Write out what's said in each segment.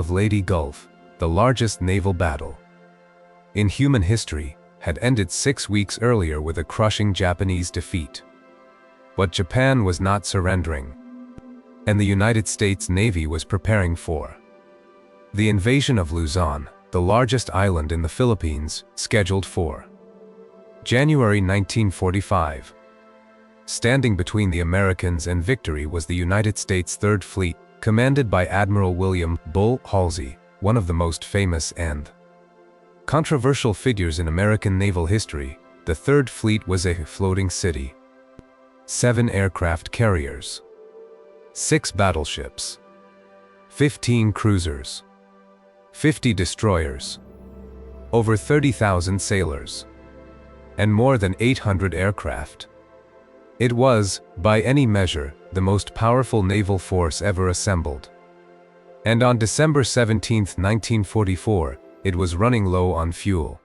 of Leyte Gulf, the largest naval battle in human history, had ended 6 weeks earlier with a crushing Japanese defeat. But Japan was not surrendering, and the United States Navy was preparing for the invasion of Luzon, the largest island in the Philippines, scheduled for January 1945. Standing between the Americans and victory was the United States Third Fleet, commanded by Admiral William "Bull" Halsey, one of the most famous and controversial figures in American naval history. The Third Fleet was a floating city. 7 aircraft carriers, 6 battleships, 15 cruisers, 50 destroyers, over 30,000 sailors, and more than 800 aircraft. It was, by any measure, the most powerful naval force ever assembled. And on December 17, 1944, it was running low on fuel.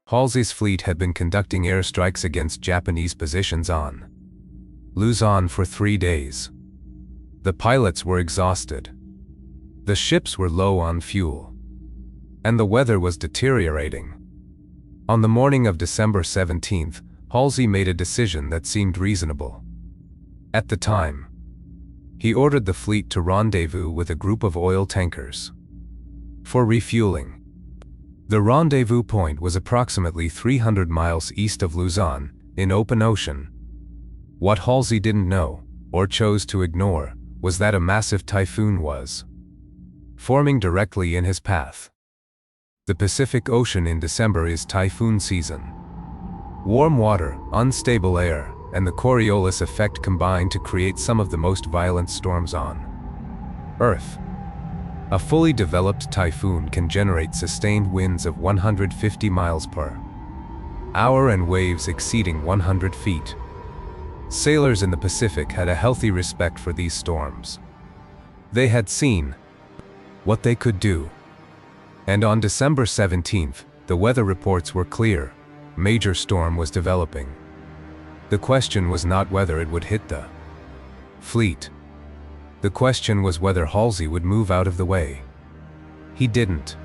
Halsey's fleet had been conducting airstrikes against Japanese positions on Luzon for 3 days. The pilots were exhausted. The ships were low on fuel. And the weather was deteriorating. On the morning of December 17th, Halsey made a decision that seemed reasonable. At the time, he ordered the fleet to rendezvous with a group of oil tankers for refueling. The rendezvous point was approximately 300 miles east of Luzon, in open ocean. What Halsey didn't know, or chose to ignore, was that a massive typhoon was forming directly in his path. The Pacific Ocean in December is typhoon season. Warm water, unstable air, and the Coriolis effect combine to create some of the most violent storms on Earth. A fully developed typhoon can generate sustained winds of 150 miles per hour and waves exceeding 100 feet. Sailors in the Pacific had a healthy respect for these storms. They had seen what they could do. And on December 17th, the weather reports were clear. Major storm was developing. The question was not whether it would hit the fleet. The question was whether Halsey would move out of the way. He didn't.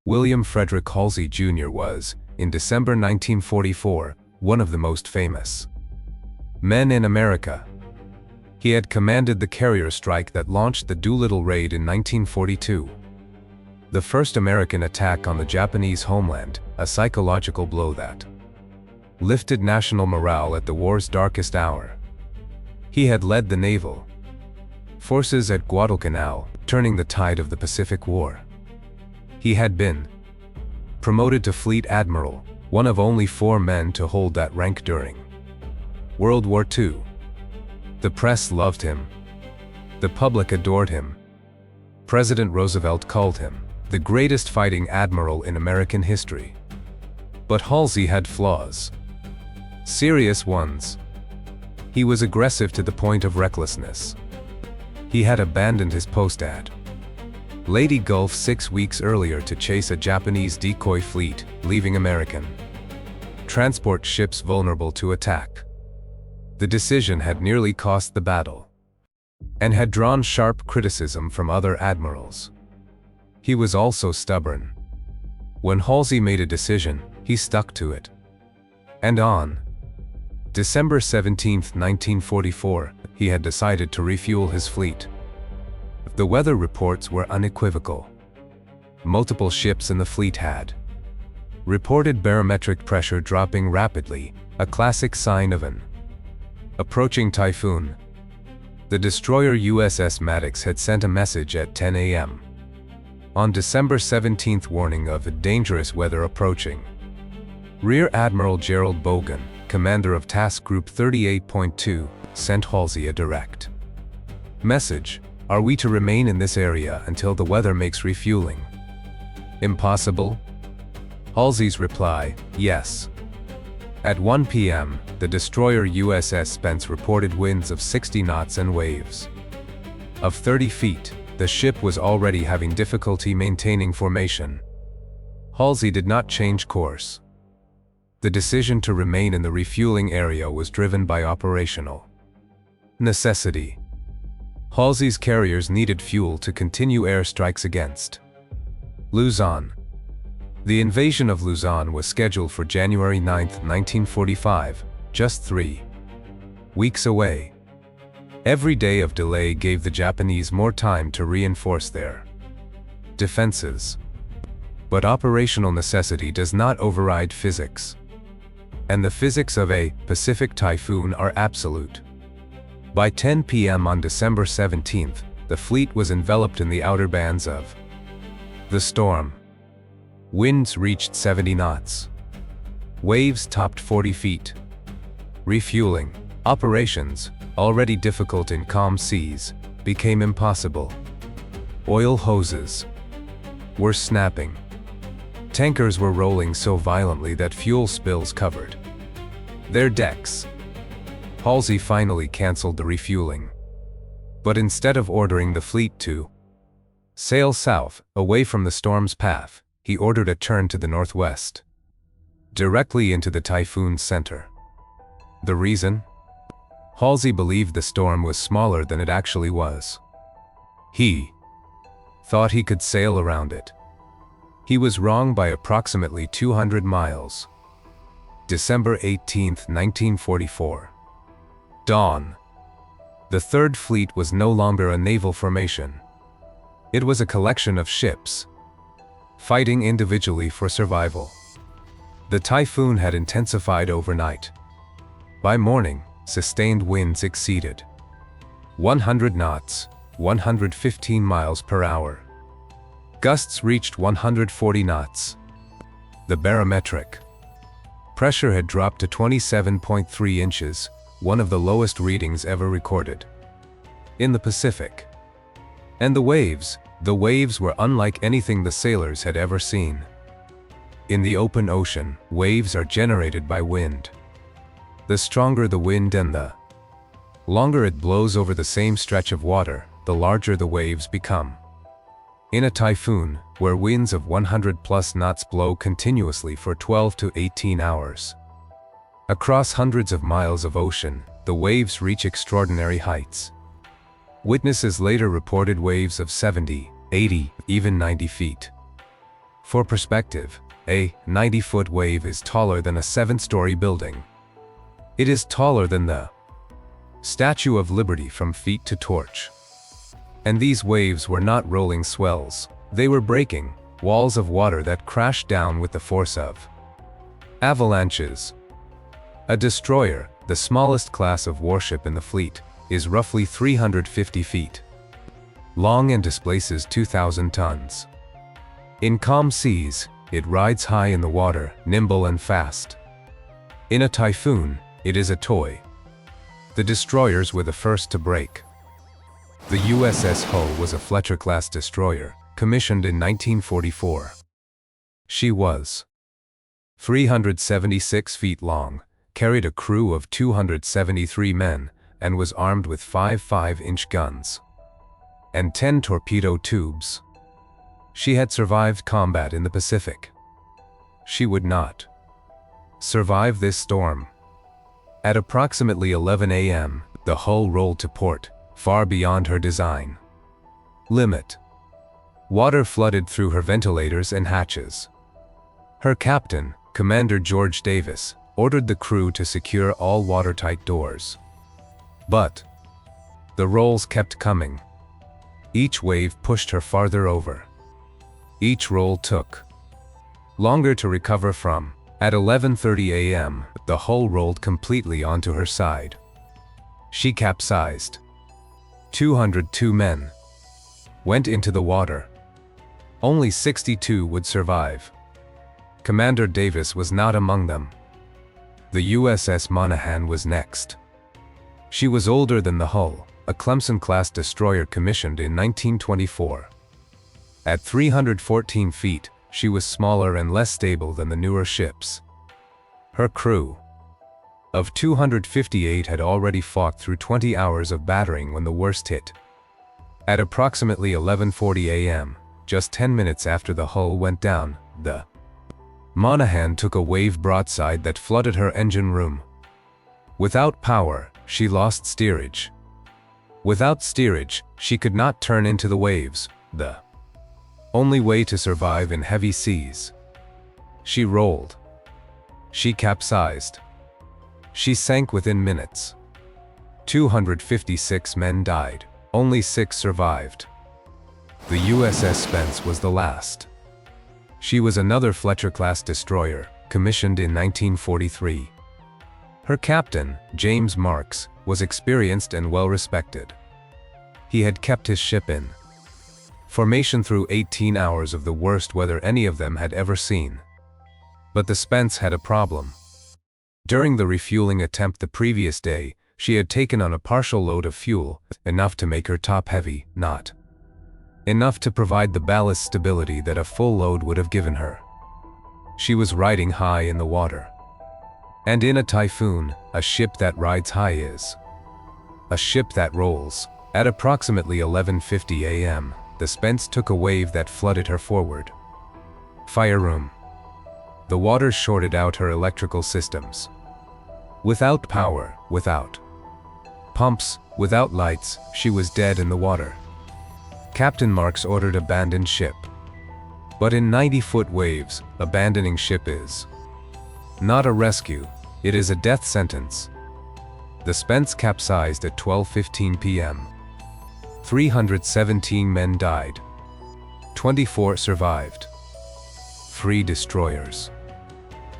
William Frederick Halsey Jr. was, in December 1944, one of the most famous men in America. He had commanded the carrier strike that launched the Doolittle Raid in 1942. The first American attack on the Japanese homeland, a psychological blow that lifted national morale at the war's darkest hour. He had led the naval forces at Guadalcanal, turning the tide of the Pacific War. He had been promoted to Fleet Admiral, one of only 4 men to hold that rank during World War II. The press loved him. The public adored him. President Roosevelt called him the greatest fighting admiral in American history. But Halsey had flaws. Serious ones. He was aggressive to the point of recklessness. He had abandoned his post at Leyte Gulf 6 weeks earlier to chase a Japanese decoy fleet, leaving American transport ships vulnerable to attack. The decision had nearly cost the battle, and had drawn sharp criticism from other admirals. He was also stubborn. When Halsey made a decision, he stuck to it. And on December 17, 1944, he had decided to refuel his fleet. The weather reports were unequivocal. Multiple ships in the fleet had reported barometric pressure dropping rapidly, a classic sign of an approaching typhoon. The destroyer USS Maddox had sent a message at 10 a.m. on December 17th warning of dangerous weather approaching. Rear Admiral Gerald Bogan, commander of Task Group 38.2, sent Halsey a direct message: "Are we to remain in this area until the weather makes refueling impossible?" Halsey's reply: "Yes." At 1 p.m., the destroyer USS Spence reported winds of 60 knots and waves of 30 feet. The ship was already having difficulty maintaining formation. Halsey did not change course. The decision to remain in the refueling area was driven by operational necessity. Halsey's carriers needed fuel to continue airstrikes against Luzon. The invasion of Luzon was scheduled for January 9, 1945, just 3 weeks away. Every day of delay gave the Japanese more time to reinforce their defenses. But operational necessity does not override physics. And the physics of a Pacific typhoon are absolute. By 10 p.m. on December 17th, the fleet was enveloped in the outer bands of the storm. Winds reached 70 knots. Waves topped 40 feet. Refueling operations, already difficult in calm seas, became impossible. Oil hoses were snapping. Tankers were rolling so violently that fuel spills covered their decks. Halsey finally canceled the refueling. But instead of ordering the fleet to sail south, away from the storm's path, he ordered a turn to the northwest, directly into the typhoon's center. The reason? Halsey believed the storm was smaller than it actually was. He thought he could sail around it. He was wrong by approximately 200 miles. December 18, 1944. Dawn. The Third Fleet was no longer a naval formation. It was a collection of ships, fighting individually for survival. The typhoon had intensified overnight. By morning, sustained winds exceeded 100 knots, 115 miles per hour. Gusts reached 140 knots. The barometric pressure had dropped to 27.3 inches, one of the lowest readings ever recorded in the Pacific. And the waves were unlike anything the sailors had ever seen. In the open ocean, waves are generated by wind. The stronger the wind and the longer it blows over the same stretch of water, the larger the waves become. In a typhoon, where winds of 100+ knots blow continuously for 12 to 18 hours, across hundreds of miles of ocean, the waves reach extraordinary heights. Witnesses later reported waves of 70, 80, even 90 feet. For perspective, a 90-foot wave is taller than a 7-story building. It is taller than the Statue of Liberty from feet to torch. And these waves were not rolling swells. They were breaking walls of water that crashed down with the force of avalanches. A destroyer, the smallest class of warship in the fleet, is roughly 350 feet long and displaces 2,000 tons. In calm seas, it rides high in the water, nimble and fast. In a typhoon, it is a toy. The destroyers were the first to break. The USS Hull was a Fletcher-class destroyer, commissioned in 1944. She was 376 feet long, carried a crew of 273 men, and was armed with 5 5-inch guns and 10 torpedo tubes. She had survived combat in the Pacific. She would not survive this storm. At approximately 11 a.m., the hull rolled to port, far beyond her design limit. Water flooded through her ventilators and hatches. Her captain, Commander George Davis, ordered the crew to secure all watertight doors. But the rolls kept coming. Each wave pushed her farther over. Each roll took longer to recover from. At 11:30 a.m., the hull rolled completely onto her side. She capsized. 202 men went into the water. Only 62 would survive. Commander Davis was not among them. The USS Monahan was next. She was older than the Hull, a Clemson-class destroyer commissioned in 1924. At 314 feet, she was smaller and less stable than the newer ships. Her crew of 258 had already fought through 20 hours of battering when the worst hit. At approximately 11:40 a.m., just 10 minutes after the hull went down, the Monahan took a wave broadside that flooded her engine room. Without power, she lost steerage. Without steerage, she could not turn into the waves, the only way to survive in heavy seas. She rolled. She capsized. She sank within minutes. 256 men died. Only 6 survived. The USS Spence was the last. She was another Fletcher-class destroyer, commissioned in 1943. Her captain, James Marks, was experienced and well-respected. He had kept his ship in formation through 18 hours of the worst weather any of them had ever seen. But the Spence had a problem. During the refueling attempt the previous day, she had taken on a partial load of fuel, enough to make her top heavy, not enough to provide the ballast stability that a full load would have given her. She was riding high in the water. And in a typhoon, a ship that rides high is a ship that rolls. At approximately 11:50 a.m., the Spence took a wave that flooded her forward. Fire room. The water shorted out her electrical systems. Without power, without pumps, without lights, she was dead in the water. Captain Marks ordered abandon ship. But in 90-foot waves, abandoning ship is not a rescue, it is a death sentence. The Spence capsized at 12:15 p.m. 317 men died. 24 survived. 3 destroyers.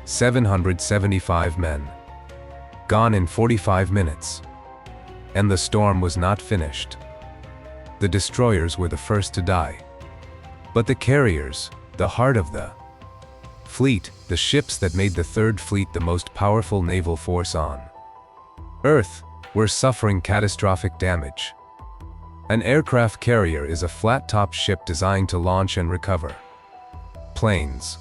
775 men. Gone in 45 minutes. And the storm was not finished. The destroyers were the first to die. But the carriers, the heart of the fleet, the ships that made the Third Fleet the most powerful naval force on Earth, were suffering catastrophic damage. An aircraft carrier is a flat-top ship designed to launch and recover planes.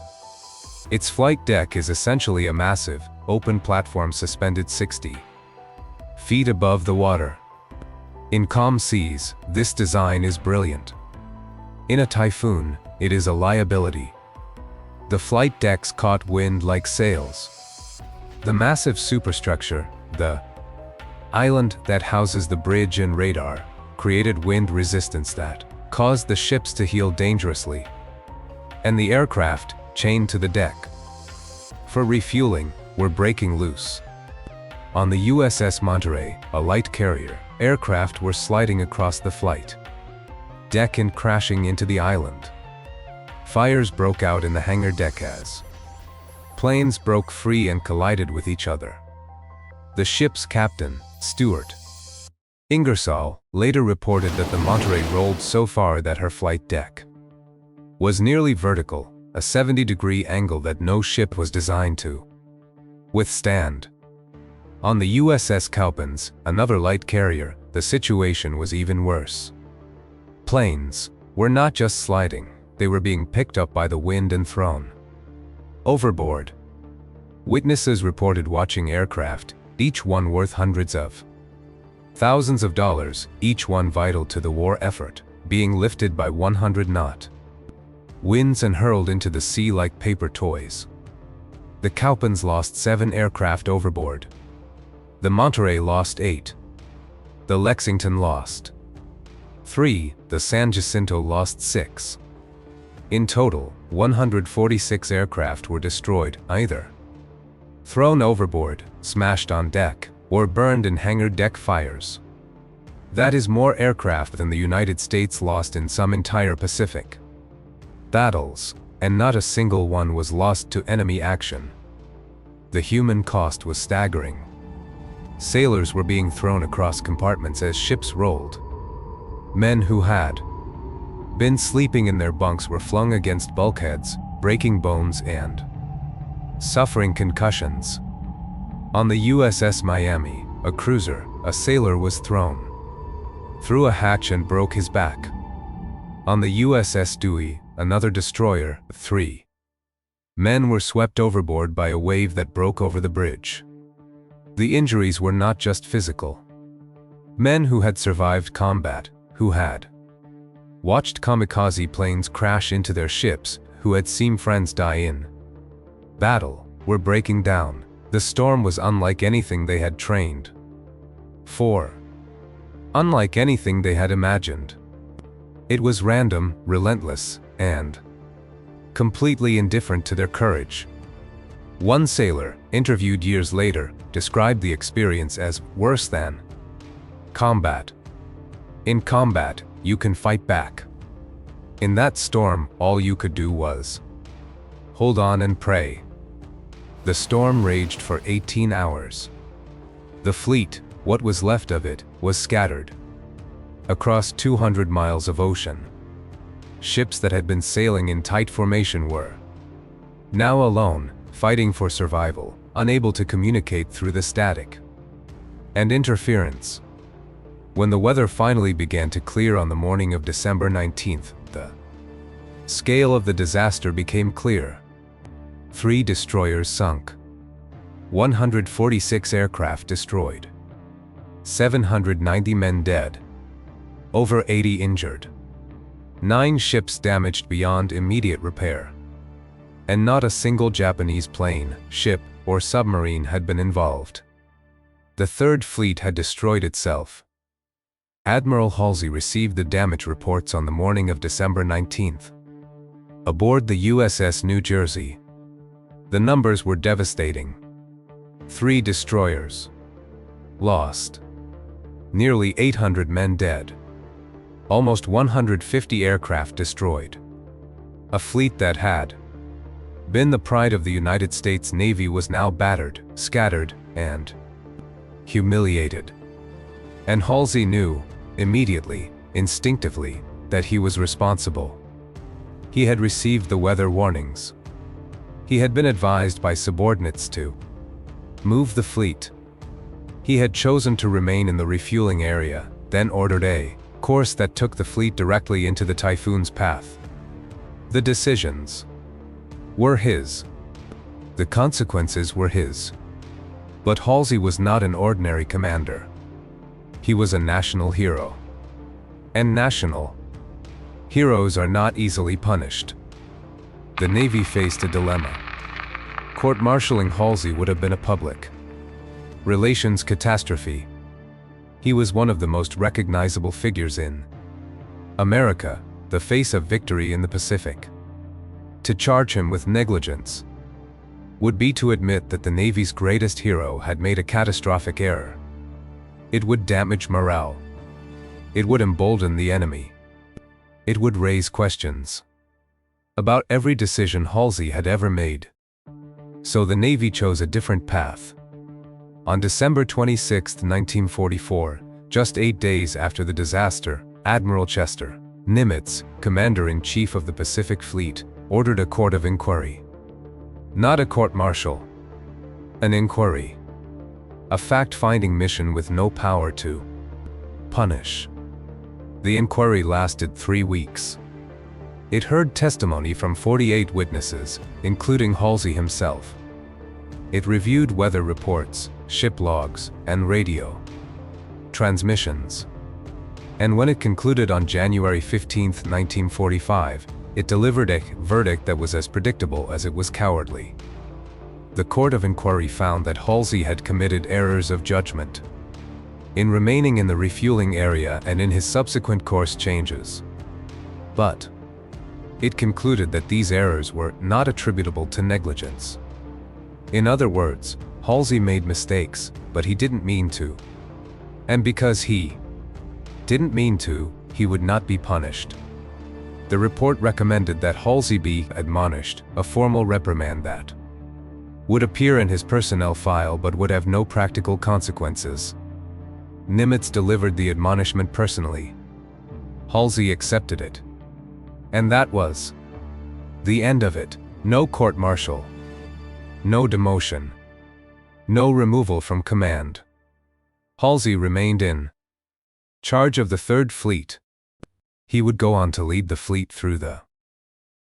Its flight deck is essentially a massive, open platform suspended 60 feet above the water. In calm seas, this design is brilliant. In a typhoon, it is a liability. The flight decks caught wind like sails. The massive superstructure, the island that houses the bridge and radar, created wind resistance that caused the ships to heel dangerously, and the aircraft, chained to the deck for refueling, were breaking loose. On the USS Monterey, a light carrier, aircraft were sliding across the flight deck and crashing into the island. Fires broke out in the hangar deck as planes broke free and collided with each other. The ship's captain, Stuart Ingersoll, later reported that the Monterey rolled so far that her flight deck was nearly vertical, a 70-degree angle that no ship was designed to withstand. On the USS Cowpens, another light carrier, the situation was even worse. Planes were not just sliding, they were being picked up by the wind and thrown overboard. Witnesses reported watching aircraft, each one worth hundreds of thousands of dollars, each one vital to the war effort, being lifted by 100-knot winds and hurled into the sea like paper toys. The Cowpens lost 7 aircraft overboard. The Monterey lost 8. The Lexington lost 3. The San Jacinto lost 6. In total, 146 aircraft were destroyed, either thrown overboard, smashed on deck, or burned in hangar deck fires. That is more aircraft than the United States lost in some entire Pacific battles, and not a single one was lost to enemy action. The human cost was staggering. Sailors were being thrown across compartments as ships rolled. Men who had been sleeping in their bunks were flung against bulkheads, breaking bones and suffering concussions. On the USS Miami, a cruiser, a sailor was thrown through a hatch and broke his back. On the USS Dewey, another destroyer, 3 men were swept overboard by a wave that broke over the bridge. The injuries were not just physical. Men who had survived combat, who had watched kamikaze planes crash into their ships, who had seen friends die in battle, were breaking down. The storm was unlike anything they had trained for. unlike anything they had imagined. It was random, relentless, and completely indifferent to their courage. One sailor, interviewed years later, described the experience as worse than combat. In combat, you can fight back. In that storm, all you could do was hold on and pray. The storm raged for 18 hours. The fleet, what was left of it, was scattered across 200 miles of ocean. Ships that had been sailing in tight formation were now alone, fighting for survival, unable to communicate through the static and interference. When the weather finally began to clear on the morning of December 19th, the scale of the disaster became clear. 3 destroyers sunk, 146 aircraft destroyed, 790 men dead, over 80 injured, 9 ships damaged beyond immediate repair, and not a single Japanese plane, ship, or submarine had been involved. The Third Fleet had destroyed itself. Admiral Halsey received the damage reports on the morning of December 19th. Aboard the USS New Jersey, the numbers were devastating. 3 destroyers lost, nearly 800 men dead, almost 150 aircraft destroyed. A fleet that had been the pride of the United States Navy was now battered, scattered, and humiliated. And Halsey knew, immediately, instinctively, that he was responsible. He had received the weather warnings. He had been advised by subordinates to move the fleet. He had chosen to remain in the refueling area, then ordered a course that took the fleet directly into the Typhoon's path. The decisions were his. The consequences were his. But Halsey was not an ordinary commander. He was a national hero. And national heroes are not easily punished. The Navy faced a dilemma. Court-martialing Halsey would have been a public relations catastrophe. He was one of the most recognizable figures in America, the face of victory in the Pacific. To charge him with negligence would be to admit that the Navy's greatest hero had made a catastrophic error. It would damage morale. It would embolden the enemy. It would raise questions about every decision Halsey had ever made. So the Navy chose a different path. On December 26, 1944, just 8 days after the disaster, Admiral Chester Nimitz, Commander-in-Chief of the Pacific Fleet, ordered a court of inquiry. Not a court-martial. An inquiry. A fact-finding mission with no power to punish. The inquiry lasted 3 weeks. It heard testimony from 48 witnesses, including Halsey himself. It reviewed weather reports, ship logs, and radio transmissions. And when it concluded on January 15, 1945, it delivered a verdict that was as predictable as it was cowardly. The Court of Inquiry found that Halsey had committed errors of judgment in remaining in the refueling area and in his subsequent course changes. But it concluded that these errors were not attributable to negligence. In other words, Halsey made mistakes, but he didn't mean to. And because he didn't mean to, he would not be punished. The report recommended that Halsey be admonished, a formal reprimand that would appear in his personnel file but would have no practical consequences. Nimitz delivered the admonishment personally. Halsey accepted it. And that was the end of it. No court-martial. No demotion. No removal from command. Halsey remained in charge of the Third Fleet. He would go on to lead the fleet through the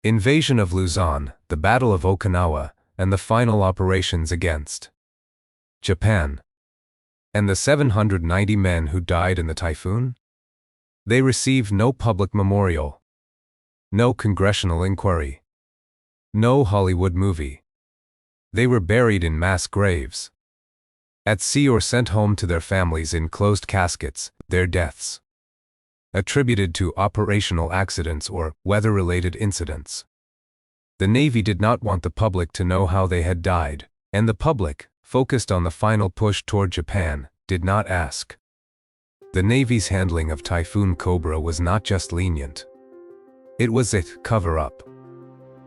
invasion of Luzon, the Battle of Okinawa, and the final operations against Japan. And the 790 men who died in the typhoon? They received no public memorial. No congressional inquiry. No Hollywood movie. They were buried in mass graves at sea or sent home to their families in closed caskets, their deaths attributed to operational accidents or weather-related incidents. The Navy did not want the public to know how they had died, and the public, focused on the final push toward Japan, did not ask. The Navy's handling of Typhoon Cobra was not just lenient. It was a cover-up.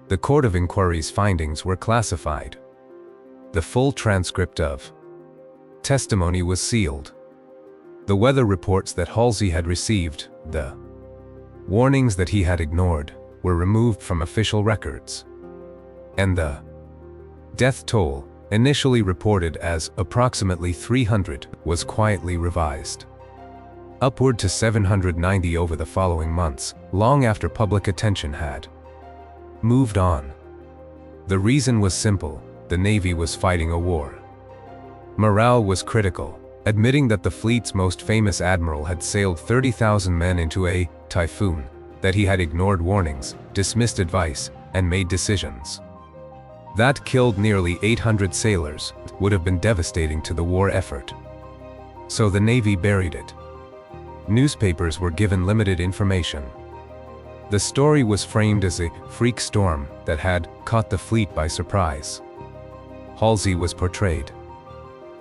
The Court of Inquiry's findings were classified. The full transcript of testimony was sealed. The weather reports that Halsey had received, the warnings that he had ignored, were removed from official records. And the death toll, initially reported as approximately 300, was quietly revised upward to 790 over the following months, long after public attention had moved on. The reason was simple: the Navy was fighting a war. Morale was critical, admitting that the fleet's most famous admiral had sailed 30,000 men into a typhoon, that he had ignored warnings, dismissed advice, and made decisions that killed nearly 800 sailors, would have been devastating to the war effort. So the Navy buried it. Newspapers were given limited information. The story was framed as a freak storm that had caught the fleet by surprise. Halsey was portrayed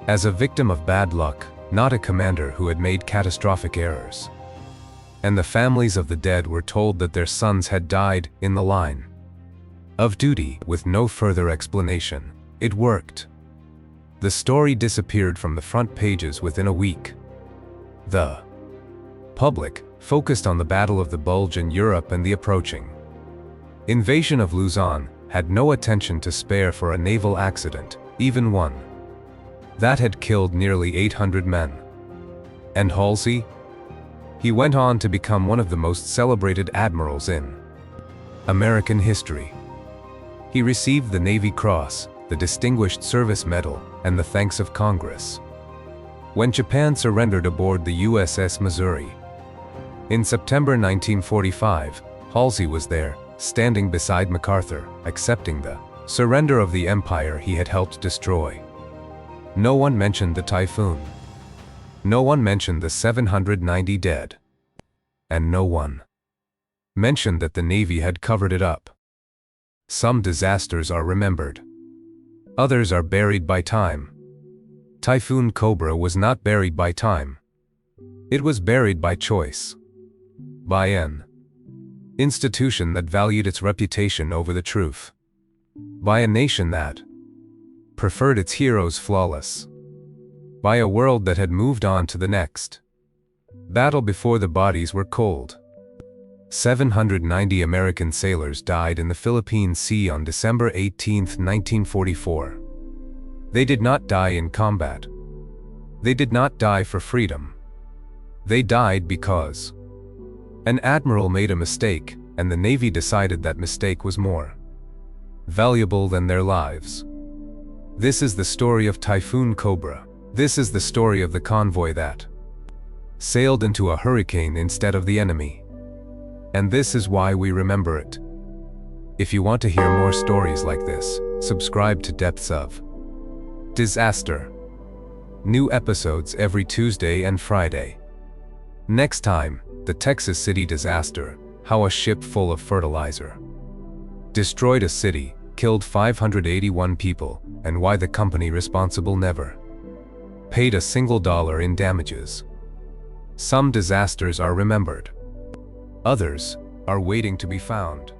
as a victim of bad luck, not a commander who had made catastrophic errors. And the families of the dead were told that their sons had died in the line of duty, with no further explanation. It worked. The story disappeared from the front pages within a week. The public focused on the Battle of the Bulge in Europe and the approaching invasion of Luzon, had no attention to spare for a naval accident, even one that had killed nearly 800 men. And Halsey? He went on to become one of the most celebrated admirals in American history. He received the Navy Cross, the Distinguished Service Medal, and the thanks of Congress when Japan surrendered aboard the USS Missouri. In September 1945, Halsey was there, standing beside MacArthur, accepting the surrender of the empire he had helped destroy. No one mentioned the typhoon. No one mentioned the 790 dead. And no one mentioned that the Navy had covered it up. Some disasters are remembered. Others are buried by time. Typhoon Cobra was not buried by time. It was buried by choice. By an institution that valued its reputation over the truth. By a nation that preferred its heroes flawless. By a world that had moved on to the next battle before the bodies were cold. 790 American sailors died in the Philippine Sea on December 18, 1944. They did not die in combat. They did not die for freedom. They died because an admiral made a mistake, and the Navy decided that mistake was more valuable than their lives. This is the story of Typhoon Cobra. This is the story of the convoy that sailed into a hurricane instead of the enemy. And this is why we remember it. If you want to hear more stories like this, subscribe to Depths of Disaster. New episodes every Tuesday and Friday. Next time, the Texas City disaster, how a ship full of fertilizer destroyed a city, killed 581 people, and why the company responsible never paid a single dollar in damages. Some disasters are remembered. Others are waiting to be found.